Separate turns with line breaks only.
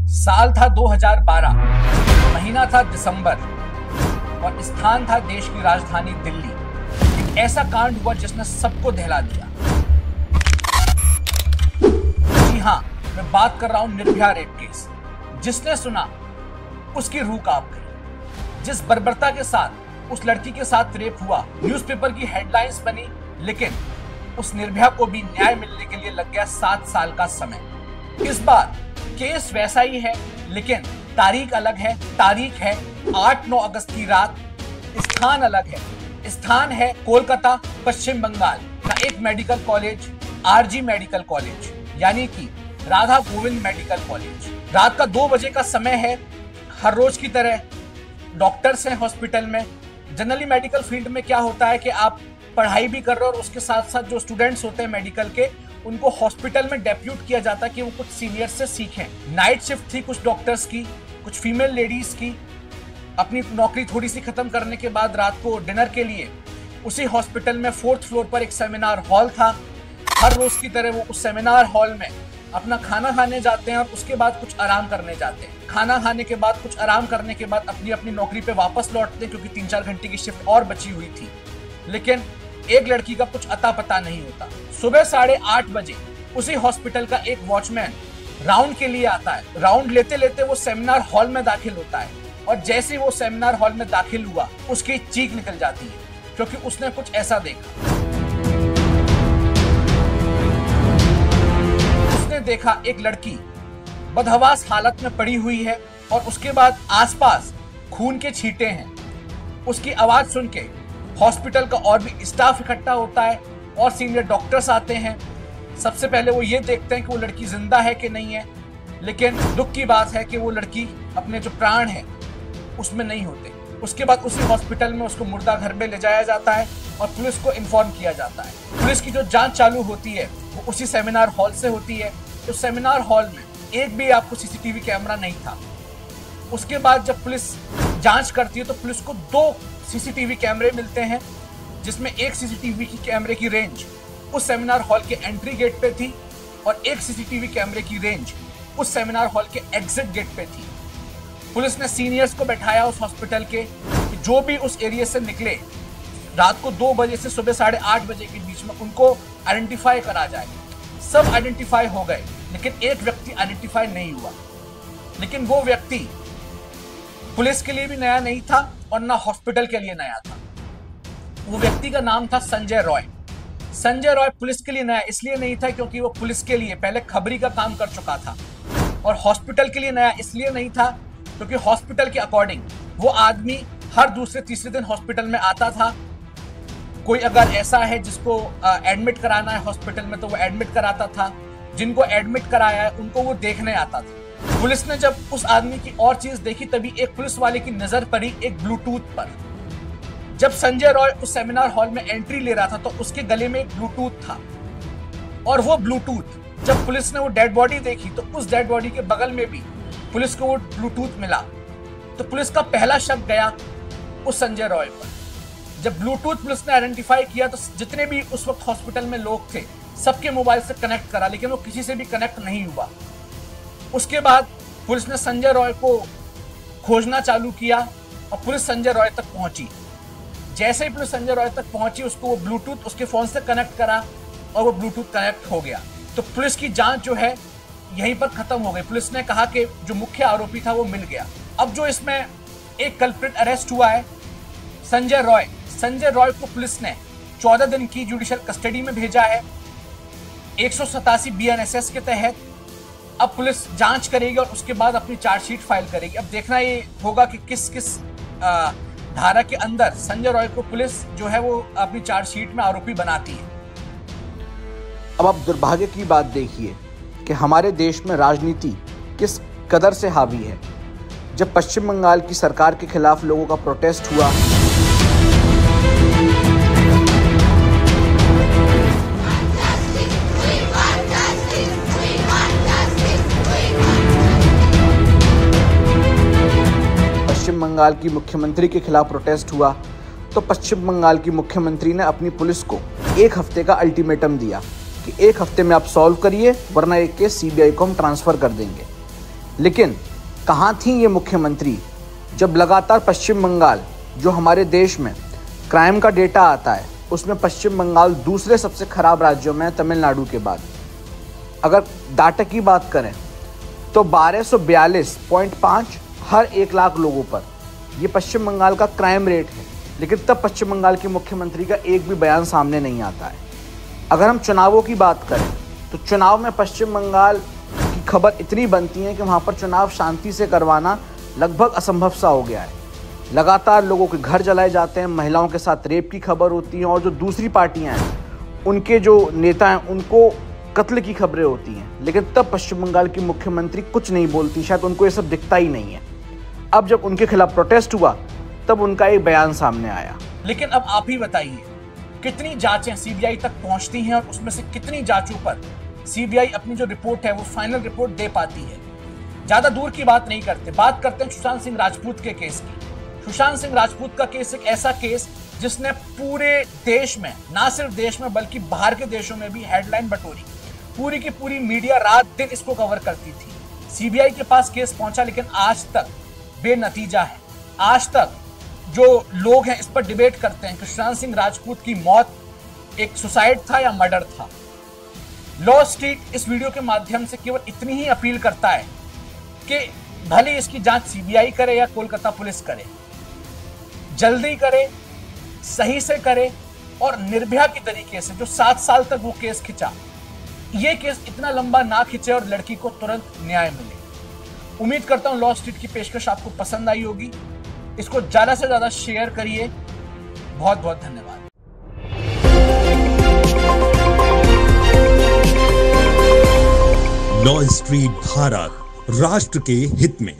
साल था 2012, महीना था दिसंबर और स्थान था देश की राजधानी दिल्ली। एक ऐसा कांड हुआ जिसने सबको दहला दिया। जी हाँ, मैं बात कर रहा हूं निर्भया रेप केस। जिसने सुना उसकी रूह कांप गई। जिस बर्बरता के साथ उस लड़की के साथ रेप हुआ, न्यूज़पेपर की हेडलाइंस बनी, लेकिन उस निर्भया को भी न्याय मिलने के लिए लग गया 7 साल का समय। इस बार केस वैसा ही है, लेकिन तारीख अलग है। तारीख है 8-9 अगस्त की रात। स्थान अलग है। स्थान है कोलकाता, पश्चिम बंगाल का एक medical college, RG medical college, यानी कि राधा गोविंद मेडिकल कॉलेज। रात का 2 बजे का समय है। हर रोज की तरह डॉक्टर्स हैं हॉस्पिटल में। जनरली मेडिकल फील्ड में क्या होता है कि आप पढ़ाई भी कर रहे हो और उसके साथ साथ जो स्टूडेंट्स होते हैं मेडिकल के, उनको हॉस्पिटल में डेप्यूट किया जाता है कि वो कुछ सीनियर से सीखें। नाइट शिफ्ट थी कुछ डॉक्टर्स की, कुछ फीमेल लेडीज की। अपनी नौकरी थोड़ी सी खत्म करने के बाद रात को डिनर के लिए उसी हॉस्पिटल में 4th फ्लोर पर एक सेमिनार हॉल था। हर रोज की तरह वो उस सेमिनार हॉल में अपना खाना खाने जाते हैं और उसके बाद कुछ आराम करने जाते हैं। खाना खाने के बाद कुछ आराम करने के बाद अपनी अपनी नौकरी पे वापस लौटते हैं, क्योंकि 3-4 घंटे की शिफ्ट और बची हुई थी। लेकिन एक लड़की का कुछ अता पता नहीं होता। सुबह 8:30 बजे उसी हॉस्पिटल का एक वॉचमैन राउंड के लिए आता है। राउंड लेते लेते वो सेमिनार हॉल में दाखिल होता है और जैसे वो सेमिनार हॉल में दाखिल हुआ, उसकी चीख निकल जाती है, क्योंकि उसने कुछ ऐसा देखा। उसने देखा एक लड़की बदहवास हालत में पड़ी हुई है और उसके बाद आसपास खून के छींटे हैं। उसकी आवाज सुन के हॉस्पिटल का और भी स्टाफ इकट्ठा होता है और सीनियर डॉक्टर्स आते हैं। सबसे पहले वो ये देखते हैं कि वो लड़की जिंदा है कि नहीं है, लेकिन दुख की बात है कि वो लड़की अपने जो प्राण है उसमें नहीं होते। उसके बाद उसी हॉस्पिटल में उसको मुर्दा घर में ले जाया जाता है और पुलिस को इन्फॉर्म किया जाता है। पुलिस की जो जांच चालू होती है वो उसी सेमिनार हॉल से होती है। तो सेमिनार हॉल में एक भी आपको सीसीटीवी कैमरा नहीं था। उसके बाद जब पुलिस जांच करती है तो पुलिस को 2 सीसीटीवी कैमरे मिलते हैं, जिसमें एक सीसीटीवी की कैमरे की रेंज उस सेमिनार हॉल के एंट्री गेट पे थी और एक सीसीटीवी कैमरे की रेंज उस सेमिनार हॉल के एग्जिट गेट पे थी। पुलिस ने सीनियर्स को बैठाया उस हॉस्पिटल के, जो भी उस एरिया से निकले रात को 2 बजे से सुबह 8:30 बजे के बीच में, उनको आइडेंटिफाई करा जाए। सब आइडेंटिफाई हो गए, लेकिन एक व्यक्ति आइडेंटिफाई नहीं हुआ। लेकिन वो व्यक्ति पुलिस के लिए भी नया नहीं था और ना हॉस्पिटल के लिए नया था। वो व्यक्ति का नाम था संजय रॉय। संजय रॉय पुलिस के लिए नया इसलिए नहीं था क्योंकि वो पुलिस के लिए पहले खबरी का काम कर चुका था, और हॉस्पिटल के लिए नया इसलिए नहीं था क्योंकि हॉस्पिटल के अकॉर्डिंग वो आदमी हर दूसरे-तीसरे दिन हॉस्पिटल में आता था। कोई अगर ऐसा है जिसको एडमिट कराना है हॉस्पिटल में तो वो एडमिट कराता था। जिनको एडमिट कराया है उनको वो देखने आता था। पुलिस ने जब उस आदमी की और चीज देखी, तभी एक पुलिस वाले की नजर पड़ी एक ब्लूटूथ पर। जब संजय रॉय उस सेमिनार हॉल में एंट्री ले रहा था तो उसके गले में एक ब्लूटूथ था, और वो ब्लूटूथ जब पुलिस ने वो डेड बॉडी देखी तो उस डेड बॉडी के बगल में भी पुलिस को वो ब्लूटूथ मिला। तो पुलिस का पहला शक गया उस संजय रॉय पर। जब ब्लूटूथ पुलिस ने आइडेंटिफाई किया तो जितने भी उस वक्त हॉस्पिटल में लोग थे सबके मोबाइल से कनेक्ट करा, लेकिन वो किसी से भी कनेक्ट नहीं हुआ। उसके बाद पुलिस ने संजय रॉय को खोजना चालू किया और पुलिस संजय रॉय तक पहुंची। जैसे ही पुलिस संजय रॉय तक पहुंची, उसको वो ब्लूटूथ उसके फोन से कनेक्ट करा और वो ब्लूटूथ कनेक्ट हो गया। तो पुलिस की जांच जो है यहीं पर खत्म हो गई। पुलिस ने कहा कि जो मुख्य आरोपी था वो मिल गया। अब जो इसमें एक कल्प्रिट अरेस्ट हुआ है संजय रॉय। संजय रॉय को पुलिस ने 14 दिन की जुडिशियल कस्टडी में भेजा है 187 BNSS के तहत। अब पुलिस जांच करेगी और उसके बाद अपनी चार्जशीट फाइल करेगी। अब देखना ये होगा कि किस किस धारा के अंदर संजय रॉय को पुलिस जो है वो अपनी चार्जशीट में आरोपी बनाती है।
अब आप दुर्भाग्य की बात देखिए कि हमारे देश में राजनीति किस कदर से हावी है। जब पश्चिम बंगाल की सरकार के खिलाफ लोगों का प्रोटेस्ट हुआ, पश्चिम बंगाल की मुख्यमंत्री के खिलाफ प्रोटेस्ट हुआ, तो पश्चिम बंगाल की मुख्यमंत्री ने अपनी पुलिस को 1 हफ्ते का अल्टीमेटम दिया कि 1 हफ्ते में आप सॉल्व करिए, वरना एक केस CBI को हम ट्रांसफर कर देंगे। लेकिन कहाँ थी ये मुख्यमंत्री जब लगातार पश्चिम बंगाल, जो हमारे देश में क्राइम का डेटा आता है उसमें पश्चिम बंगाल दूसरे सबसे खराब राज्यों में है तमिलनाडु के बाद। अगर डाटा की बात करें तो 1242.5 हर 1 लाख लोगों पर ये पश्चिम बंगाल का क्राइम रेट है, लेकिन तब पश्चिम बंगाल के मुख्यमंत्री का एक भी बयान सामने नहीं आता है। अगर हम चुनावों की बात करें तो चुनाव में पश्चिम बंगाल की खबर इतनी बनती है कि वहाँ पर चुनाव शांति से करवाना लगभग असंभव सा हो गया है। लगातार लोगों के घर जलाए जाते हैं, महिलाओं के साथ रेप की खबर होती है और जो दूसरी पार्टियां हैं उनके जो नेता हैं उनको कत्ल की खबरें होती हैं, लेकिन तब पश्चिम बंगाल की मुख्यमंत्री कुछ नहीं बोलती, शायद उनको ये सब दिखता ही नहीं है। अब जब उनके खिलाफ प्रोटेस्ट हुआ तब उनका एक बयान सामने आया।
लेकिन अब आप ही बताइए, कितनी जांचें सीबीआई तक पहुंचती हैं और उसमें से कितनी जांचों पर सीबीआई अपनी जो रिपोर्ट है वो फाइनल रिपोर्ट दे पाती है। ज्यादा दूर की बात नहीं करते, बात करते हैं सुशांत सिंह राजपूत के केस की। सुशांत सिंह राजपूत का केस एक ऐसा केस जिसने पूरे देश में, ना सिर्फ देश में बल्कि बाहर के देशों में भी हेडलाइन बटोरी। पूरी की पूरी मीडिया रात दिन इसको कवर करती थी। सीबीआई के पास केस पहुंचा लेकिन आज तक बेनतीजा है। आज तक जो लोग हैं इस पर डिबेट करते हैं कि सुशांत सिंह राजपूत की मौत एक सुसाइड था या मर्डर था। लॉ स्ट्रीट इस वीडियो के माध्यम से केवल इतनी ही अपील करता है कि भले इसकी जांच सीबीआई करे या कोलकाता पुलिस करे, जल्दी करे, सही से करे और निर्भया के तरीके से। जो 7 साल तक वो केस खिंचा, ये केस इतना लंबा ना खिंचे और लड़की को तुरंत न्याय मिले। उम्मीद करता हूं लॉ स्ट्रीट की पेशकश आपको पसंद आई होगी। इसको ज्यादा से ज्यादा शेयर करिए। बहुत बहुत धन्यवाद।
लॉ स्ट्रीट भारत, राष्ट्र के हित में।